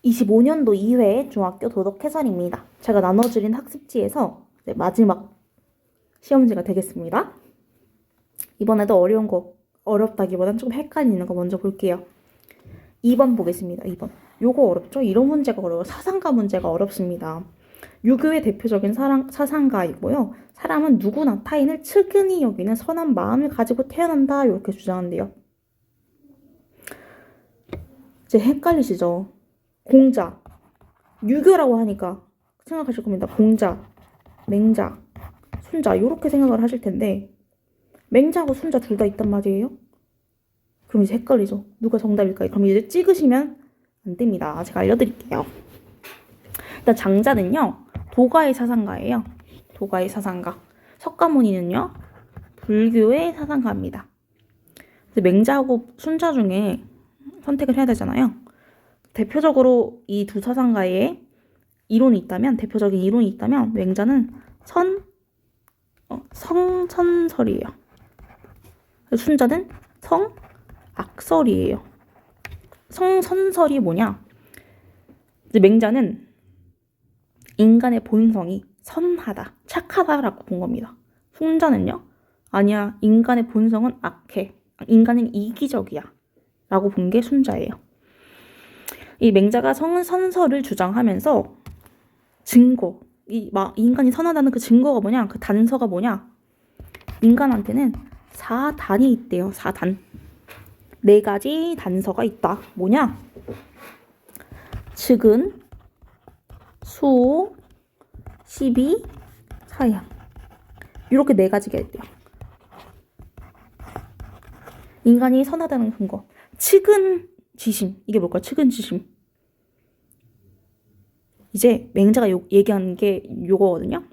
25년도 2회 중학교 도덕 해설입니다. 제가 나눠드린 학습지에서 마지막 시험지가 되겠습니다. 이번에도 어려운 거, 어렵다기보단 좀 헷갈리는 거 먼저 볼게요. 2번 보겠습니다. 2번. 요거 어렵죠? 이런 문제가 어려워요. 사상가 문제가 어렵습니다. 유교의 대표적인 사상가이고요. 사람은 누구나 타인을 측은히 여기는 선한 마음을 가지고 태어난다. 이렇게 주장한대요. 이제 헷갈리시죠? 공자, 유교라고 하니까 생각하실 겁니다. 공자, 맹자, 순자 이렇게 생각을 하실 텐데 맹자하고 순자 둘 다 있단 말이에요. 그럼 이제 헷갈리죠. 누가 정답일까요? 그럼 이제 찍으시면 안 됩니다. 제가 알려드릴게요. 일단 장자는요. 도가의 사상가예요. 도가의 사상가. 석가모니는요. 불교의 사상가입니다. 맹자하고 순자 중에 선택을 해야 되잖아요. 대표적으로 이 두 사상가의 이론이 있다면, 대표적인 이론이 있다면 맹자는 성선설이에요. 순자는 성악설이에요. 성선설이 뭐냐? 이제 맹자는 인간의 본성이 선하다, 착하다라고 본 겁니다. 순자는요? 아니야, 인간의 본성은 악해. 인간은 이기적이야. 라고 본 게 순자예요. 이 맹자가 성선설을 주장하면서 증거, 인간이 선하다는 그 증거가 뭐냐? 그 단서가 뭐냐? 인간한테는 4단이 있대요. 4단. 4가지 단서가 있다. 뭐냐? 측은, 수호, 시비, 사양. 이렇게 4가지가 있대요. 인간이 선하다는 근거. 측은지심. 이게 뭘까? 측은지심. 이제 맹자가 얘기하는 게 요거거든요.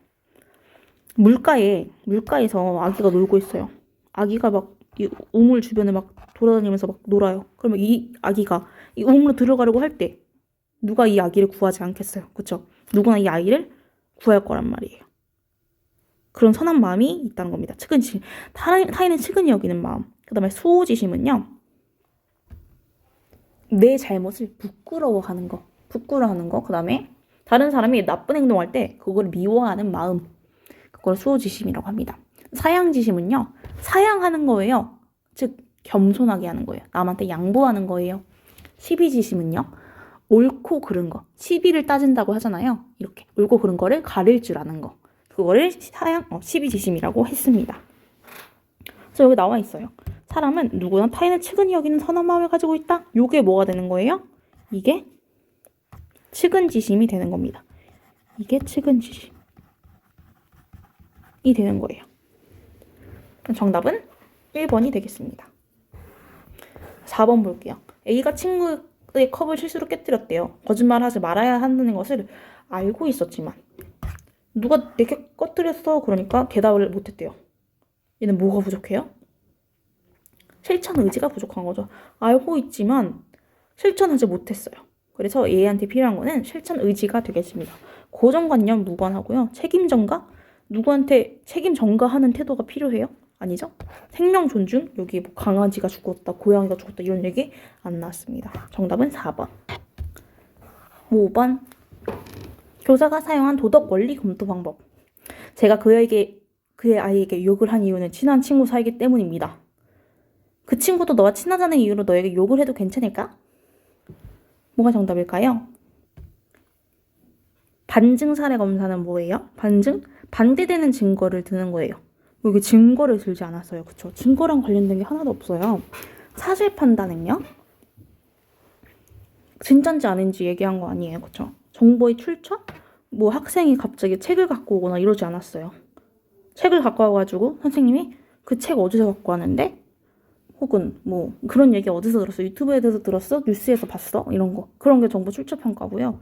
물가에서 아기가 놀고 있어요. 아기가 막 이 우물 주변에 막 돌아다니면서 막 놀아요. 그러면 이 아기가 이 우물로 들어가려고 할 때 누가 이 아기를 구하지 않겠어요. 그렇죠? 누구나 이 아이를 구할 거란 말이에요. 그런 선한 마음이 있다는 겁니다. 측은지심. 타인은 측은히 여기는 마음. 그 다음에 수호지심은요. 내 잘못을 부끄러워하는 거. 그 다음에 다른 사람이 나쁜 행동할 때 그걸 미워하는 마음. 그걸 수호지심이라고 합니다. 사양지심은요. 사양하는 거예요. 즉 겸손하게 하는 거예요. 남한테 양보하는 거예요. 시비지심은요. 옳고 그른 거. 시비를 따진다고 하잖아요. 이렇게 옳고 그른 거를 가릴 줄 아는 거. 그거를 시비지심이라고 했습니다. 그래서 여기 나와 있어요. 사람은 누구나 타인을 측은히 여기는 선한 마음을 가지고 있다. 이게 뭐가 되는 거예요? 이게 측은지심이 되는 겁니다. 이게 측은지심이 되는 거예요. 정답은 1번이 되겠습니다. 4번 볼게요. A가 친구의 컵을 실수로 깨뜨렸대요. 거짓말하지 말아야 한다는 것을 알고 있었지만 누가 내게 꺼뜨렸어? 그러니까 대답을 못했대요. 얘는 뭐가 부족해요? 실천 의지가 부족한 거죠. 알고 있지만 실천하지 못했어요. 그래서 얘한테 필요한 거는 실천 의지가 되겠습니다. 고정관념 무관하고요. 책임 전가? 누구한테 책임 전가하는 태도가 필요해요? 아니죠? 생명 존중? 여기 뭐 강아지가 죽었다, 고양이가 죽었다 이런 얘기 안 나왔습니다. 정답은 4번. 5번. 교사가 사용한 도덕 원리 검토 방법. 제가 그의 아이에게 욕을 한 이유는 친한 친구 사이기 때문입니다. 그 친구도 너와 친하다는 이유로 너에게 욕을 해도 괜찮을까? 뭐가 정답일까요? 반증 사례 검사는 뭐예요? 반대되는 증거를 드는 거예요. 여기 증거를 들지 않았어요. 그쵸? 증거랑 관련된 게 하나도 없어요. 사실 판단은요? 진짠지 아닌지 얘기한 거 아니에요. 그쵸? 정보의 출처? 뭐 학생이 갑자기 책을 갖고 오거나 이러지 않았어요. 책을 갖고 와가지고 선생님이 그 책 어디서 갖고 왔는데? 혹은 뭐 그런 얘기 어디서 들었어? 유튜브에 대해서 들었어? 뉴스에서 봤어? 이런 거. 그런 게 정보 출처 평가고요.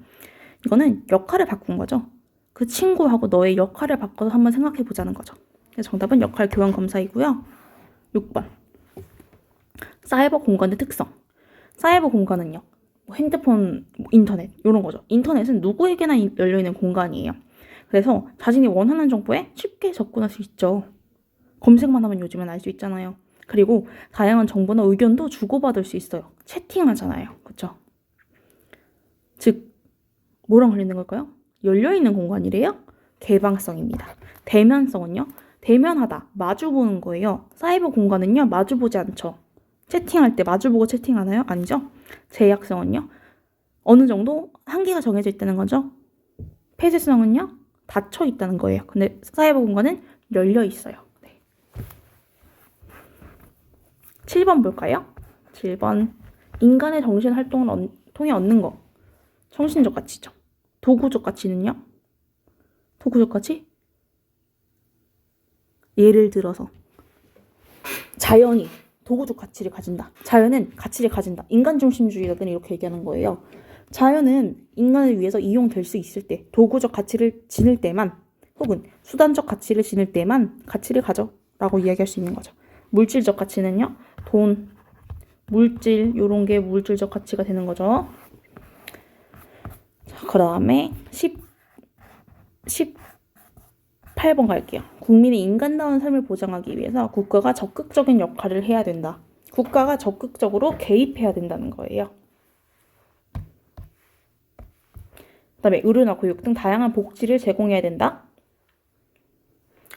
이거는 역할을 바꾼 거죠. 그 친구하고 너의 역할을 바꿔서 한번 생각해 보자는 거죠. 정답은 역할 교환 검사이고요. 6번. 사이버 공간의 특성. 사이버 공간은요. 뭐 핸드폰, 인터넷 이런 거죠. 인터넷은 누구에게나 열려있는 공간이에요. 그래서 자신이 원하는 정보에 쉽게 접근할 수 있죠. 검색만 하면 요즘엔 알 수 있잖아요. 그리고 다양한 정보나 의견도 주고받을 수 있어요. 채팅하잖아요. 그렇죠? 즉 뭐랑 관련된 걸까요? 열려있는 공간이래요. 개방성입니다. 대면성은요? 대면하다, 마주보는 거예요. 사이버 공간은요, 마주보지 않죠. 채팅할 때 마주보고 채팅하나요? 아니죠. 제약성은요, 어느 정도 한계가 정해져 있다는 거죠. 폐쇄성은요, 닫혀 있다는 거예요. 근데 사이버 공간은 열려 있어요. 네. 7번 볼까요? 7번. 인간의 정신 활동을 통해 얻는 거. 정신적 가치죠. 도구적 가치는요? 도구적 가치? 예를 들어서 자연이 도구적 가치를 가진다. 자연은 가치를 가진다. 인간중심주의자들은 이렇게 얘기하는 거예요. 자연은 인간을 위해서 이용될 수 있을 때, 도구적 가치를 지닐 때만, 혹은 수단적 가치를 지닐 때만 가치를 가져 라고 이야기할 수 있는 거죠. 물질적 가치는요, 돈, 물질, 요런 게 물질적 가치가 되는 거죠. 자, 그 다음에 18번 갈게요. 국민의 인간다운 삶을 보장하기 위해서 국가가 적극적인 역할을 해야 된다. 국가가 적극적으로 개입해야 된다는 거예요. 그 다음에 의료나 교육 등 다양한 복지를 제공해야 된다.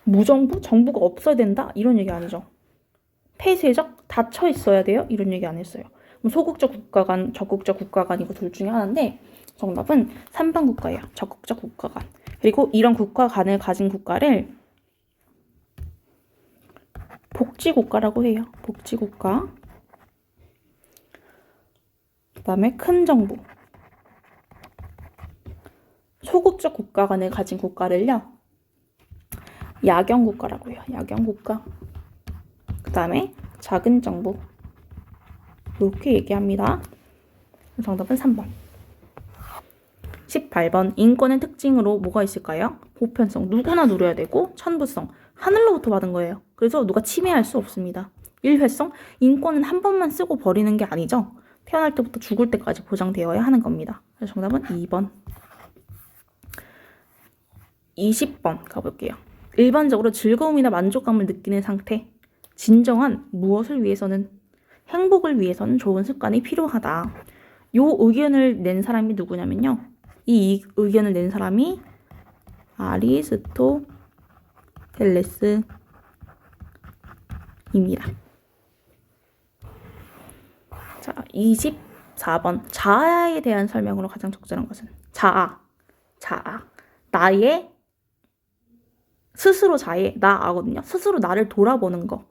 무정부? 정부가 없어야 된다? 이런 얘기 아니죠. 폐쇄적? 닫혀 있어야 돼요? 이런 얘기 안 했어요. 소극적 국가관, 적극적 국가관 이거 둘 중에 하나인데 정답은 3번 국가예요. 적극적 국가관. 그리고 이런 국가관을 가진 국가를 복지국가라고 해요. 복지국가. 그 다음에 큰 정부. 소극적 국가관을 가진 국가를요, 야경국가라고 해요. 야경국가. 그 다음에 작은 정부. 이렇게 얘기합니다. 정답은 3번. 18번. 인권의 특징으로 뭐가 있을까요? 보편성. 누구나 누려야 되고, 천부성. 하늘로부터 받은 거예요. 그래서 누가 침해할 수 없습니다. 일회성. 인권은 한 번만 쓰고 버리는 게 아니죠. 태어날 때부터 죽을 때까지 보장되어야 하는 겁니다. 그래서 정답은 2번. 20번 가볼게요. 일반적으로 즐거움이나 만족감을 느끼는 상태. 진정한 무엇을 위해서는, 행복을 위해서는 좋은 습관이 필요하다. 요 의견을 낸 사람이 누구냐면요. 이 의견을 낸 사람이 아리스토텔레스입니다. 자, 24번. 자아에 대한 설명으로 가장 적절한 것은 자아. 나의 스스로 나거든요. 스스로 나를 돌아보는 거.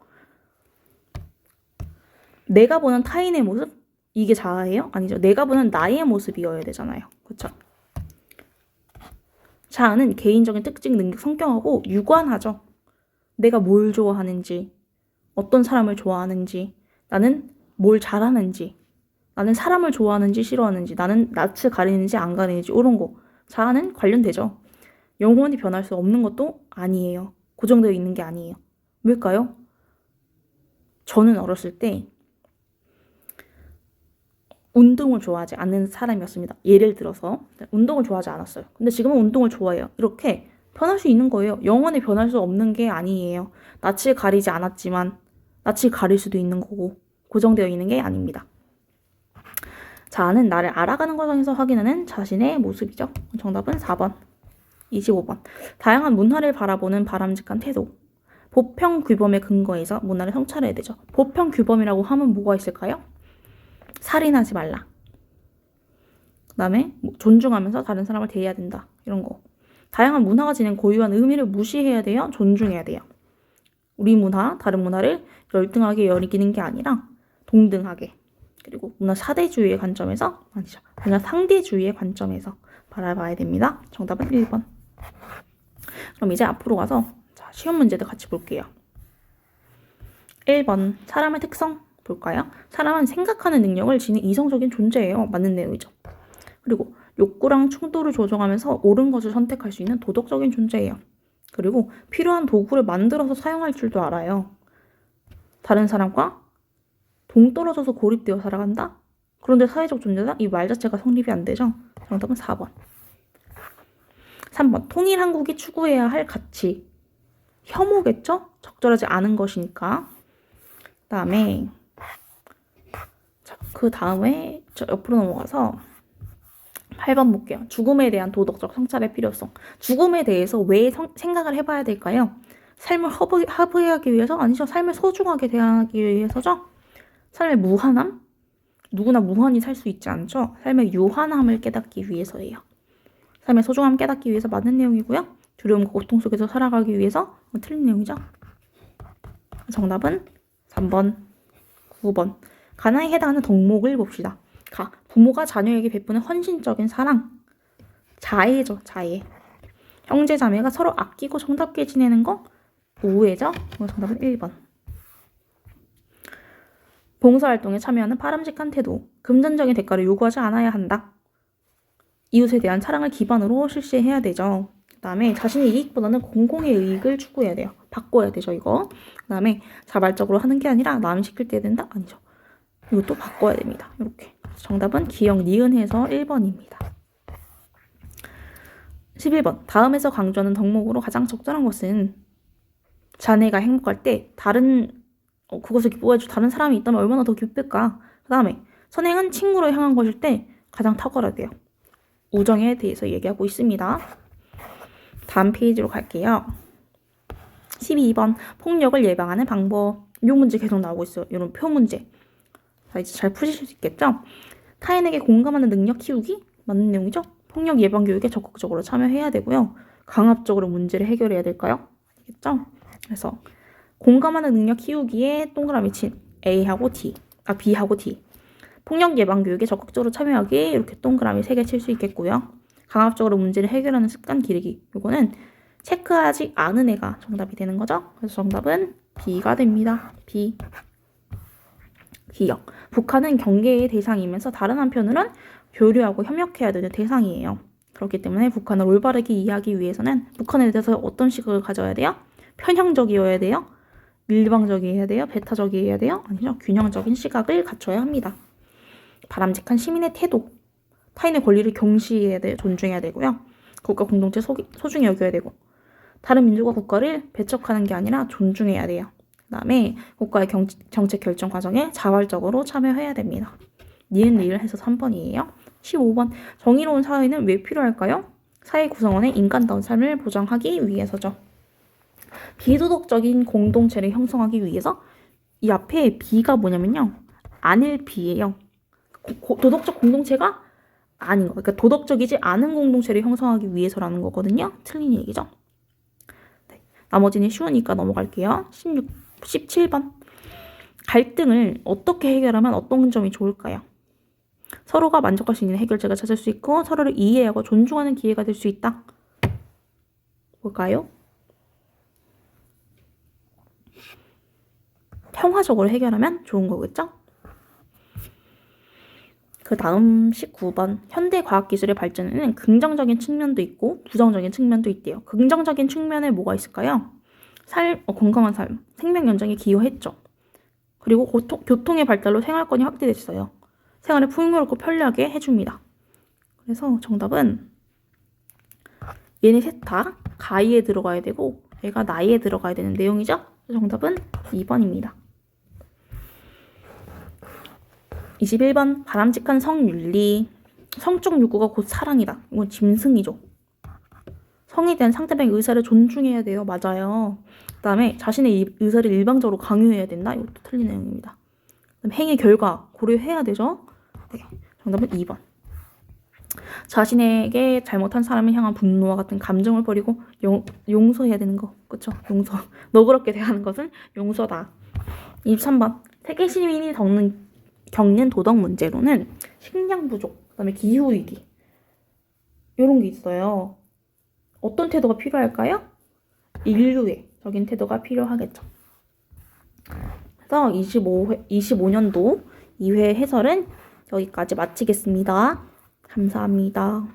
내가 보는 타인의 모습? 이게 자아예요? 아니죠. 내가 보는 나의 모습이어야 되잖아요. 그렇죠? 자아는 개인적인 특징, 능력, 성격하고 유관하죠. 내가 뭘 좋아하는지, 어떤 사람을 좋아하는지, 나는 뭘 잘하는지, 나는 사람을 좋아하는지 싫어하는지, 나는 낯을 가리는지 안 가리는지 이런 거. 자아는 관련되죠. 영원히 변할 수 없는 것도 아니에요. 고정되어 있는 게 아니에요. 왜일까요? 저는 어렸을 때 운동을 좋아하지 않는 사람이었습니다. 예를 들어서 운동을 좋아하지 않았어요. 근데 지금은 운동을 좋아해요. 이렇게 변할 수 있는 거예요. 영원히 변할 수 없는 게 아니에요. 낯을 가리지 않았지만 낯을 가릴 수도 있는 거고 고정되어 있는 게 아닙니다. 자아는 나를 알아가는 과정에서 확인하는 자신의 모습이죠. 정답은 4번. 25번. 다양한 문화를 바라보는 바람직한 태도. 보편 규범의 근거에서 문화를 성찰해야 되죠. 보편 규범이라고 하면 뭐가 있을까요? 살인하지 말라. 그 다음에 존중하면서 다른 사람을 대해야 된다. 이런 거. 다양한 문화가 지닌 고유한 의미를 무시해야 돼요? 존중해야 돼요? 우리 문화, 다른 문화를 열등하게 여기는 게 아니라 동등하게. 그리고 문화 사대주의의 관점에서, 아니죠. 문화 상대주의의 관점에서 바라봐야 됩니다. 정답은 1번. 그럼 이제 앞으로 가서 시험 문제들 같이 볼게요. 1번. 사람의 특성 볼까요? 사람은 생각하는 능력을 지닌 이성적인 존재예요. 맞는 내용이죠. 그리고 욕구랑 충동을 조정하면서 옳은 것을 선택할 수 있는 도덕적인 존재예요. 그리고 필요한 도구를 만들어서 사용할 줄도 알아요. 다른 사람과 동떨어져서 고립되어 살아간다? 그런데 사회적 존재다? 이 말 자체가 성립이 안 되죠? 정답은 4번. 3번. 통일 한국이 추구해야 할 가치. 혐오겠죠? 적절하지 않은 것이니까. 그다음에 그 다음에 저 옆으로 넘어가서 8번 볼게요. 죽음에 대한 도덕적 성찰의 필요성. 죽음에 대해서 왜 생각을 해봐야 될까요? 삶을 허브하기 위해서? 아니죠. 삶을 소중하게 대하기 위해서죠. 삶의 무한함? 누구나 무한히 살 수 있지 않죠. 삶의 유한함을 깨닫기 위해서예요. 삶의 소중함 깨닫기 위해서 맞는 내용이고요. 두려움과 고통 속에서 살아가기 위해서 틀린 내용이죠. 정답은 3번, 9번. 가나에 해당하는 덕목을 봅시다. 가. 부모가 자녀에게 베푸는 헌신적인 사랑. 자애죠, 자애. 형제 자매가 서로 아끼고 정답게 지내는 거 우애죠. 정답은 1번. 봉사활동에 참여하는 바람직한 태도. 금전적인 대가를 요구하지 않아야 한다. 이웃에 대한 사랑을 기반으로 실시해야 되죠. 그 다음에 자신의 이익보다는 공공의 이익을 추구해야 돼요. 바꿔야 되죠, 이거. 그 다음에 자발적으로 하는 게 아니라 남 시킬 때 된다? 아니죠. 이것도 바꿔야 됩니다. 이렇게. 정답은 기역, 니은해서 1번입니다. 11번. 다음에서 강조하는 덕목으로 가장 적절한 것은 자네가 행복할 때 그것을 기뻐해줄 다른 사람이 있다면 얼마나 더 기쁠까? 그 다음에 선행은 친구로 향한 것일 때 가장 탁월하대요. 우정에 대해서 얘기하고 있습니다. 다음 페이지로 갈게요. 12번. 폭력을 예방하는 방법. 이 문제 계속 나오고 있어요. 이런 표 문제. 자, 이제 잘 푸실 수 있겠죠? 타인에게 공감하는 능력 키우기? 맞는 내용이죠? 폭력 예방 교육에 적극적으로 참여해야 되고요. 강압적으로 문제를 해결해야 될까요? 알겠죠? 그래서 공감하는 능력 키우기에 동그라미 친 B하고 D. 폭력 예방 교육에 적극적으로 참여하기 이렇게 동그라미 3개 칠 수 있겠고요. 강압적으로 문제를 해결하는 습관 기르기. 요거는 체크하지 않은 애가 정답이 되는 거죠. 그래서 정답은 B가 됩니다. B. 기역. 북한은 경계의 대상이면서 다른 한편으로는 교류하고 협력해야 되는 대상이에요. 그렇기 때문에 북한을 올바르게 이해하기 위해서는 북한에 대해서 어떤 시각을 가져야 돼요? 편향적이어야 돼요? 일방적이어야 돼요? 배타적이어야 돼요? 아니죠. 균형적인 시각을 갖춰야 합니다. 바람직한 시민의 태도. 타인의 권리를 경시해야 돼요. 존중해야 되고요. 국가 공동체 소중히 여겨야 되고 다른 민족과 국가를 배척하는 게 아니라 존중해야 돼요. 그 다음에 국가의 정책 결정 과정에 자발적으로 참여해야 됩니다. 니은 리을 해서 3번이에요. 15번. 정의로운 사회는 왜 필요할까요? 사회 구성원의 인간다운 삶을 보장하기 위해서죠. 비도덕적인 공동체를 형성하기 위해서 이 앞에 B가 뭐냐면요. 아닐 B예요. 도덕적 공동체가 아닌 거. 그러니까 도덕적이지 않은 공동체를 형성하기 위해서라는 거거든요. 틀린 얘기죠. 네. 나머지는 쉬우니까 넘어갈게요. 17번. 갈등을 어떻게 해결하면 어떤 점이 좋을까요? 서로가 만족할 수 있는 해결책을 찾을 수 있고 서로를 이해하고 존중하는 기회가 될 수 있다. 뭘까요? 평화적으로 해결하면 좋은 거겠죠? 그 다음 19번. 현대 과학기술의 발전에는 긍정적인 측면도 있고 부정적인 측면도 있대요. 긍정적인 측면에 뭐가 있을까요? 건강한 삶, 생명 연장에 기여했죠. 그리고 교통의 발달로 생활권이 확대됐어요. 생활을 풍요롭고 편리하게 해줍니다. 그래서 정답은 얘네 셋 다 가이에 들어가야 되고 얘가 나이에 들어가야 되는 내용이죠. 정답은 2번입니다. 21번. 바람직한 성윤리. 성적 욕구가 곧 사랑이다. 이건 짐승이죠. 성에 대한 상대방의 의사를 존중해야 돼요. 맞아요. 그 다음에 자신의 의사를 일방적으로 강요해야 된다. 이것도 틀린 내용입니다. 그다음 행위 결과 고려해야 되죠. 네, 정답은 2번. 자신에게 잘못한 사람을 향한 분노와 같은 감정을 버리고 용서해야 되는 거. 그쵸? 용서. 너그럽게 대하는 것은 용서다. 23번. 세계 시민이 겪는 도덕 문제로는 식량 부족, 그다음에 기후위기 이런 게 있어요. 어떤 태도가 필요할까요? 인류애적인 태도가 필요하겠죠. 그래서 25년도 2회 해설은 여기까지 마치겠습니다. 감사합니다.